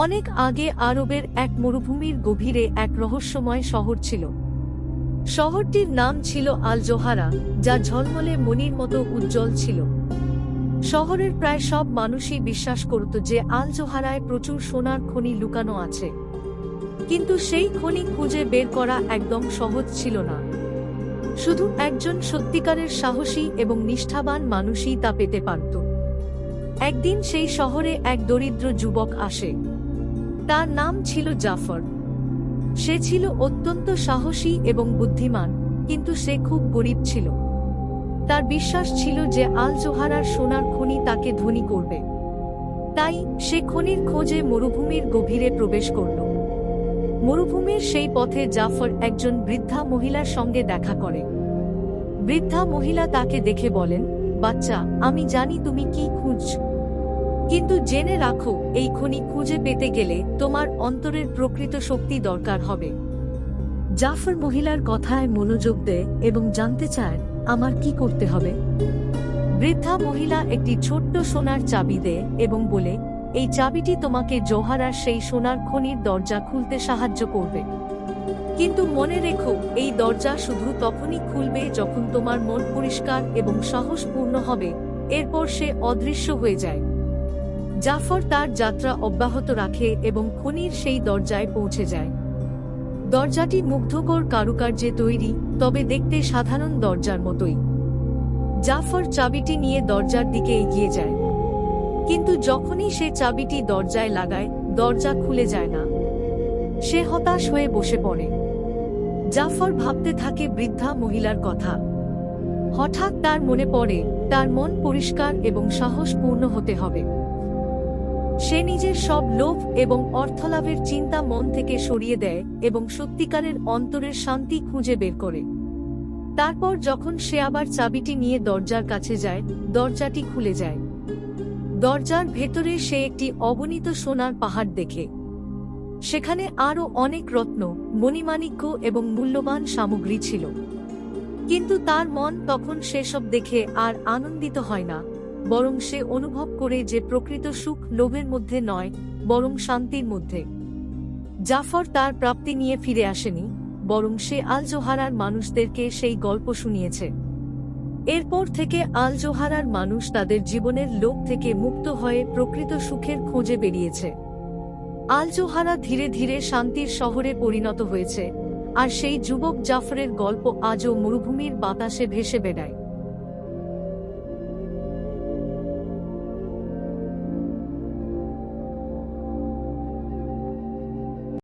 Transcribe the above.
অনেক আগে আরবের এক মরুভূমির গভীরে এক রহস্যময় শহর ছিল। শহরটির নাম ছিল আল জোহারা, যা ঝলমলে মণির মতো উজ্জ্বল ছিল। শহরের প্রায় সব মানুষই বিশ্বাস করত যে আল জোহারায় প্রচুর সোনার খনি লুকানো আছে, কিন্তু সেই খনি খুঁজে বের করা একদম সহজ ছিল না। শুধু একজন সত্যিকারের সাহসী এবং নিষ্ঠাবান মানুষই তা পেতে পারত। একদিন সেই শহরে এক দরিদ্র যুবক আসে। তার নাম ছিল জাফর। সে ছিল অত্যন্ত সাহসী এবং বুদ্ধিমান, কিন্তু সে খুব গরিব ছিল। তার বিশ্বাস ছিল যে আল জোহারার সোনার খনি তাকে ধনী করবে। তাই সে খনির খোঁজে মরুভূমির গভীরে প্রবেশ করল। মরুভূমির সেই পথে জাফর একজন বৃদ্ধা মহিলার সঙ্গে দেখা করে। বৃদ্ধা মহিলা তাকে দেখে বলেন, বাচ্চা, আমি জানি তুমি কি খুঁজছো, কিন্তু জেনে রাখো, এই খনি খুঁজে পেতে গেলে তোমার অন্তরের প্রকৃত শক্তি দরকার হবে। জাফর মহিলার কথায় মনোযোগ দেয় এবং জানতে চায়, আমার কি করতে হবে? বৃদ্ধা মহিলা একটি ছোট্ট সোনার চাবি দেয় এবং বলে, এই চাবিটি তোমাকে জোহারার সেই সোনার খনির দরজা খুলতে সাহায্য করবে। কিন্তু মনে রেখো, এই দরজা শুধু তখনই খুলবে যখন তোমার মন পরিষ্কার এবং সাহসপূর্ণ হবে। এরপর সে অদৃশ্য হয়ে যায়। জাফর তার যাত্রা অব্যাহত রাখে এবং খনির সেই দরজায় পৌঁছে যায়। দরজাটি মুগ্ধকর কারুকার্যে তৈরি, তবে দেখতে সাধারণ দরজার মতোই। জাফর চাবিটি নিয়ে দরজার দিকে এগিয়ে যায়, কিন্তু যখনই সে চাবিটি দরজায় লাগায়, দরজা খুলে যায় না। সে হতাশ হয়ে বসে পড়ে। জাফর ভাবতে থাকে বৃদ্ধা মহিলার কথা। হঠাৎ তার মনে পড়ে, তার মন পরিষ্কার এবং সাহসপূর্ণ হতে হবে। সে নিজের সব লোভ এবং অর্থলাভের চিন্তা মন থেকে সরিয়ে দেয় এবং সত্যিকারের অন্তরের শান্তি খুঁজে বের করে। তারপর যখন সে আবার চাবিটি নিয়ে দরজার কাছে যায়, দরজাটি খুলে যায়। দরজার ভেতরে সে একটি অগণিত সোনার পাহাড় দেখে। সেখানে আরও অনেক রত্ন, মণিমাণিক্য এবং মূল্যবান সামগ্রী ছিল। কিন্তু তার মন তখন সেসব দেখে আর আনন্দিত হয় না, বরং সে অনুভব করে যে প্রকৃত সুখ লোভের মধ্যে নয়, বরং শান্তির মধ্যে। জাফর তার প্রাপ্তি নিয়ে ফিরে আসেনি, বরং সে আল জোহারার মানুষদেরকে সেই গল্প শুনিয়েছে। এরপর থেকে আল জোহারার মানুষ তাদের জীবনের লোভ থেকে মুক্ত হয়ে প্রকৃত সুখের খোঁজে বেরিয়েছে। আল জোহারা ধীরে ধীরে শান্তির শহরে পরিণত হয়েছে, আর সেই যুবক জাফরের গল্প আজও মরুভূমির বাতাসে ভেসে বেড়ায়।